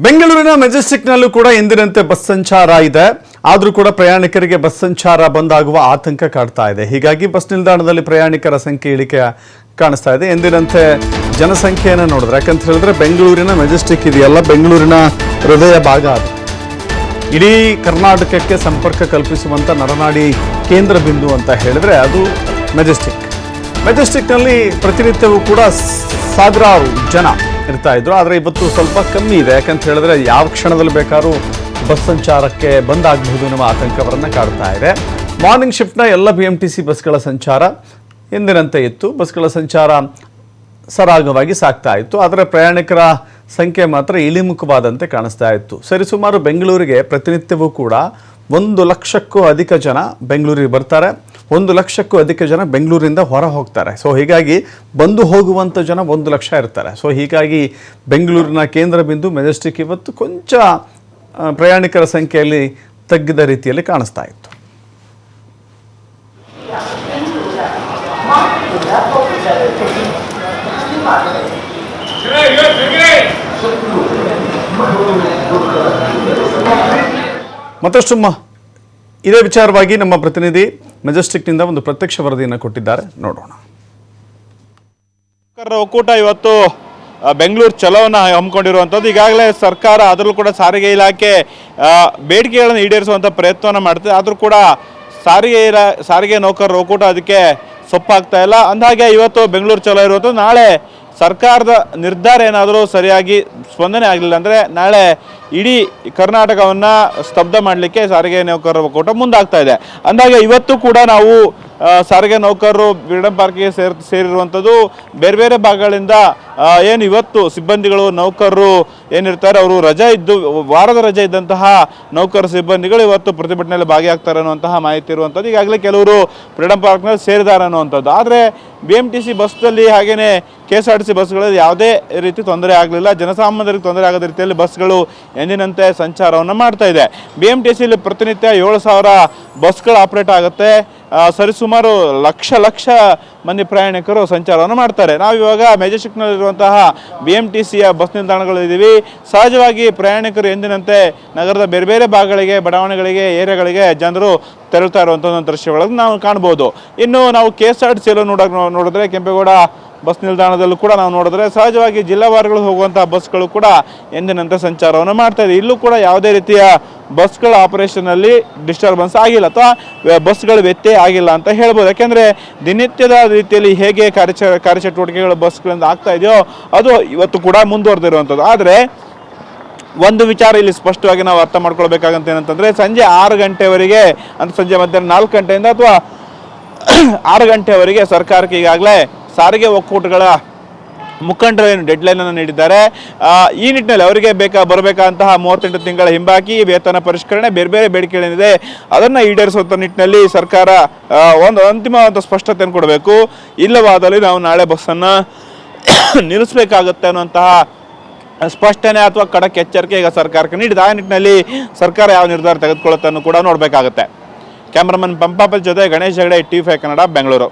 ಬೆಂಗಳೂರಿನ ಮೆಜೆಸ್ಟಿಕ್ನಲ್ಲೂ ಕೂಡ ಎಂದಿನಂತೆ ಬಸ್ ಸಂಚಾರ ಇದೆ. ಆದರೂ ಕೂಡ ಪ್ರಯಾಣಿಕರಿಗೆ ಬಸ್ ಸಂಚಾರ ಬಂದಾಗುವ ಆತಂಕ ಕಾಡ್ತಾ ಇದೆ. ಹೀಗಾಗಿ ಬಸ್ ನಿಲ್ದಾಣದಲ್ಲಿ ಪ್ರಯಾಣಿಕರ ಸಂಖ್ಯೆ ಇಳಿಕೆ ಕಾಣಿಸ್ತಾ ಇದೆ. ಎಂದಿನಂತೆ ಜನಸಂಖ್ಯೆಯನ್ನು ನೋಡಿದ್ರೆ, ಯಾಕಂತ ಹೇಳಿದ್ರೆ ಬೆಂಗಳೂರಿನ ಮೆಜೆಸ್ಟಿಕ್ ಇದೆಯಲ್ಲ, ಬೆಂಗಳೂರಿನ ಹೃದಯ ಭಾಗ ಅದು. ಇಡೀ ಕರ್ನಾಟಕಕ್ಕೆ ಸಂಪರ್ಕ ಕಲ್ಪಿಸುವಂಥ ನರನಾಡಿ ಕೇಂದ್ರ ಬಿಂದು ಅಂತ ಹೇಳಿದ್ರೆ ಅದು ಮೆಜೆಸ್ಟಿಕ್ನಲ್ಲಿ ಪ್ರತಿನಿತ್ಯವೂ ಕೂಡ ಸಾವಿರಾರು ಜನ ಇರ್ತಾ ಇದ್ರು. ಆದರೆ ಇವತ್ತು ಸ್ವಲ್ಪ ಕಮ್ಮಿ ಇದೆ. ಯಾಕಂತ ಹೇಳಿದ್ರೆ ಯಾವ ಕ್ಷಣದಲ್ಲಿ ಬೇಕಾದ್ರೂ ಬಸ್ ಸಂಚಾರಕ್ಕೆ ಬಂದಾಗಬಹುದು ಎನ್ನುವ ಆತಂಕವರನ್ನು ಕಾಡ್ತಾ ಇದೆ. ಮಾರ್ನಿಂಗ್ ಶಿಫ್ಟ್ನ ಎಲ್ಲ BMTC ಬಸ್ಗಳ ಸಂಚಾರ ಎಂದಿನಂತೆ ಇತ್ತು. ಬಸ್ಗಳ ಸಂಚಾರ ಸರಾಗವಾಗಿ ಸಾಗ್ತಾ ಇತ್ತು. ಆದರೆ ಪ್ರಯಾಣಿಕರ ಸಂಖ್ಯೆ ಮಾತ್ರ ಇಳಿಮುಖವಾದಂತೆ ಕಾಣಿಸ್ತಾ ಇತ್ತು. ಸರಿಸುಮಾರು ಬೆಂಗಳೂರಿಗೆ ಪ್ರತಿನಿತ್ಯವೂ ಕೂಡ 1 ಲಕ್ಷಕ್ಕೂ ಅಧಿಕ ಜನ ಬೆಂಗಳೂರಿಗೆ ಬರ್ತಾರೆ. 1 ಲಕ್ಷಕ್ಕೂ ಅಧಿಕ ಜನ ಬೆಂಗಳೂರಿಂದ ಹೊರ ಹೋಗ್ತಾರೆ. ಸೊ ಹೀಗಾಗಿ ಬಂದು ಹೋಗುವಂಥ ಜನ 1 ಲಕ್ಷ ಇರ್ತಾರೆ. ಸೊ ಹೀಗಾಗಿ ಬೆಂಗಳೂರಿನ ಕೇಂದ್ರ ಬಿಂದು ಮೆಜೆಸ್ಟಿಕ್ ಇವತ್ತು ಕೊಂಚ ಪ್ರಯಾಣಿಕರ ಸಂಖ್ಯೆಯಲ್ಲಿ ತಗ್ಗಿದ ರೀತಿಯಲ್ಲಿ ಕಾಣಿಸ್ತಾ ಇತ್ತು. ಮತ್ತಷ್ಟು ಇದೇ ವಿಚಾರವಾಗಿ ನಮ್ಮ ಪ್ರತಿನಿಧಿ ಮೆಜೆಸ್ಟಿಕ್ನಿಂದ ಒಂದು ಪ್ರತ್ಯಕ್ಷ ವರದಿಯನ್ನು ಕೊಟ್ಟಿದ್ದಾರೆ, ನೋಡೋಣ. ಒಕ್ಕೂಟ ಇವತ್ತು ಬೆಂಗಳೂರು ಚಲೋವನ್ನು ಹಮ್ಮಿಕೊಂಡಿರುವಂಥದ್ದು. ಈಗಾಗಲೇ ಸರ್ಕಾರ ಅದರಲ್ಲೂ ಕೂಡ ಸಾರಿಗೆ ಇಲಾಖೆ ಬೇಡಿಕೆಗಳನ್ನು ಈಡೇರಿಸುವಂಥ ಪ್ರಯತ್ನವನ್ನು ಮಾಡ್ತದೆ. ಆದರೂ ಕೂಡ ಸಾರಿಗೆ ನೌಕರರ ಒಕ್ಕೂಟ ಅದಕ್ಕೆ ಸೊಪ್ಪಾಗ್ತಾ ಇಲ್ಲ. ಅಂದಾಗೆ ಇವತ್ತು ಬೆಂಗಳೂರು ಚಲೋ ಇರುವಂಥದ್ದು. ನಾಳೆ ಸರ್ಕಾರದ ನಿರ್ಧಾರ ಏನಾದರೂ ಸರಿಯಾಗಿ ಸ್ಪಂದನೆ ಆಗಲಿಲ್ಲ ಅಂದರೆ ನಾಳೆ ಇಡೀ ಕರ್ನಾಟಕವನ್ನು ಸ್ತಬ್ಧ ಮಾಡಲಿಕ್ಕೆ ಸಾರಿಗೆ ನೌಕರರ ಒಕ್ಕೂಟ ಮುಂದಾಗ್ತಾ ಇದೆ. ಅಂದಾಗ ಇವತ್ತು ಕೂಡ ನಾವು ಸಾರಿಗೆ ನೌಕರರು ಫ್ರೀಡಂ ಪಾರ್ಕ್ಗೆ ಸೇರಿರುವಂಥದ್ದು. ಬೇರೆ ಬೇರೆ ಭಾಗಗಳಿಂದ ಏನು ಇವತ್ತು ಸಿಬ್ಬಂದಿಗಳು ನೌಕರರು ಏನಿರ್ತಾರೆ ಅವರು ವಾರದ ರಜೆ ಇದ್ದಂತಹ ನೌಕರ ಸಿಬ್ಬಂದಿಗಳು ಇವತ್ತು ಪ್ರತಿಭಟನೆಯಲ್ಲಿ ಭಾಗಿಯಾಗ್ತಾರೆ ಅನ್ನುವಂತಹ ಮಾಹಿತಿ ಇರುವಂಥದ್ದು. ಈಗಾಗಲೇ ಕೆಲವರು ಫ್ರೀಡಂ ಪಾರ್ಕ್ನಲ್ಲಿ ಸೇರಿದ್ದಾರೆ ಅನ್ನುವಂಥದ್ದು. ಆದರೆ BMTC ಬಸ್ನಲ್ಲಿ ಹಾಗೆಯೇ KSRTC ಬಸ್ಗಳಲ್ಲಿ ಯಾವುದೇ ರೀತಿ ತೊಂದರೆ ಆಗಲಿಲ್ಲ. ಜನಸಾಮಾನ್ಯರಿಗೆ ತೊಂದರೆ ಆಗದ ರೀತಿಯಲ್ಲಿ ಬಸ್ಗಳು ಎಂದಿನಂತೆ ಸಂಚಾರವನ್ನು ಮಾಡ್ತಾ ಇದೆ. BMTCಯಲ್ಲಿ ಪ್ರತಿನಿತ್ಯ 7,000 ಬಸ್ಗಳು ಆಪರೇಟ್ ಆಗುತ್ತೆ. ಸರಿಸುಮಾರು ಲಕ್ಷ ಮಂದಿ ಪ್ರಯಾಣಿಕರು ಸಂಚಾರವನ್ನು ಮಾಡ್ತಾರೆ. ನಾವು ಇವಾಗ ಮೆಜೆಸ್ಟಿಕ್ನಲ್ಲಿರುವಂತಹ BMTCಯ ಬಸ್ ನಿಲ್ದಾಣಗಳಿದ್ದೀವಿ. ಸಹಜವಾಗಿ ಪ್ರಯಾಣಿಕರು ಎಂದಿನಂತೆ ನಗರದ ಬೇರೆ ಬೇರೆ ಭಾಗಗಳಿಗೆ, ಬಡಾವಣೆಗಳಿಗೆ, ಏರಿಯಾಗಳಿಗೆ ಜನರು ತೆರಳುತ್ತಾ ಇರುವಂಥ ದೃಶ್ಯಗಳನ್ನು ನಾವು ಕಾಣ್ಬೋದು. ಇನ್ನು ನಾವು KSRTCಯಲ್ಲೂ ನೋಡಿದ್ರೆ ಕೆಂಪೇಗೌಡ ಬಸ್ ನಿಲ್ದಾಣದಲ್ಲೂ ಕೂಡ ನಾವು ನೋಡಿದ್ರೆ ಸಹಜವಾಗಿ ಜಿಲ್ಲಾವಾರುಗಳು ಹೋಗುವಂತಹ ಬಸ್ಗಳು ಕೂಡ ಎಂದಿನಂತೆ ಸಂಚಾರವನ್ನು ಮಾಡ್ತಾ ಇದೆ. ಇಲ್ಲೂ ಕೂಡ ಯಾವುದೇ ರೀತಿಯ ಬಸ್ಗಳ ಆಪರೇಷನಲ್ಲಿ ಡಿಸ್ಟರ್ಬೆನ್ಸ್ ಆಗಿಲ್ಲ ಅಥವಾ ಬಸ್ಗಳು ವ್ಯತ್ಯಯ ಆಗಿಲ್ಲ ಅಂತ ಹೇಳ್ಬೋದು. ಯಾಕೆಂದರೆ ದಿನನಿತ್ಯದ ರೀತಿಯಲ್ಲಿ ಹೇಗೆ ಕಾರ್ಯಚಟುವಟಿಕೆಗಳು ಬಸ್ಗಳಿಂದ ಆಗ್ತಾ ಇದೆಯೋ ಅದು ಇವತ್ತು ಕೂಡ ಮುಂದುವರೆದಿರುವಂಥದ್ದು. ಆದರೆ ಒಂದು ವಿಚಾರ ಇಲ್ಲಿ ಸ್ಪಷ್ಟವಾಗಿ ನಾವು ಅರ್ಥ ಮಾಡ್ಕೊಳ್ಬೇಕಾಗಂತ ಏನಂತಂದರೆ ಸಂಜೆ 6 ಗಂಟೆವರೆಗೆ ಅಂದರೆ ಸಂಜೆ ಮಧ್ಯಾಹ್ನ 4 ಗಂಟೆಯಿಂದ ಅಥವಾ 6 ಗಂಟೆವರೆಗೆ ಸರ್ಕಾರಕ್ಕೆ ಈಗಾಗಲೇ ಸಾರಿಗೆ ಒಕ್ಕೂಟಗಳ ಮುಖಂಡರು ಏನು ಡೆಡ್ಲೈನನ್ನು ನೀಡಿದ್ದಾರೆ. ಈ ನಿಟ್ಟಿನಲ್ಲಿ ಅವರಿಗೆ ಬರಬೇಕಂತಹ 38 ತಿಂಗಳ ಹಿಂಬಾಕಿ, ವೇತನ ಪರಿಷ್ಕರಣೆ, ಬೇರೆ ಬೇರೆ ಬೇಡಿಕೆಗಳೇನಿದೆ ಅದನ್ನು ಈಡೇರಿಸುವಂಥ ನಿಟ್ಟಿನಲ್ಲಿ ಸರ್ಕಾರ ಒಂದು ಅಂತಿಮವಾದ ಸ್ಪಷ್ಟತೆಯನ್ನು ಕೊಡಬೇಕು. ಇಲ್ಲವಾದಲ್ಲಿ ನಾವು ನಾಳೆ ಬಸ್ಸನ್ನು ನಿಲ್ಲಿಸಬೇಕಾಗುತ್ತೆ ಅನ್ನುವಂತಹ ಸ್ಪಷ್ಟನೆ ಅಥವಾ ಖಡಕ್ ಎಚ್ಚರಿಕೆ ಈಗ ಸರ್ಕಾರಕ್ಕೆ ನೀಡಿದೆ. ಆ ನಿಟ್ಟಿನಲ್ಲಿ ಸರ್ಕಾರ ಯಾವ ನಿರ್ಧಾರ ತೆಗೆದುಕೊಳ್ಳುತ್ತೆ ಅನ್ನೂ ಕೂಡ ನೋಡಬೇಕಾಗುತ್ತೆ. ಕ್ಯಾಮ್ರಾಮನ್ ಪಂಪಾಪಲ್ ಜೊತೆ ಗಣೇಶ್ ಹೆಗಡೆ, TV5 ಕನ್ನಡ, ಬೆಂಗಳೂರು.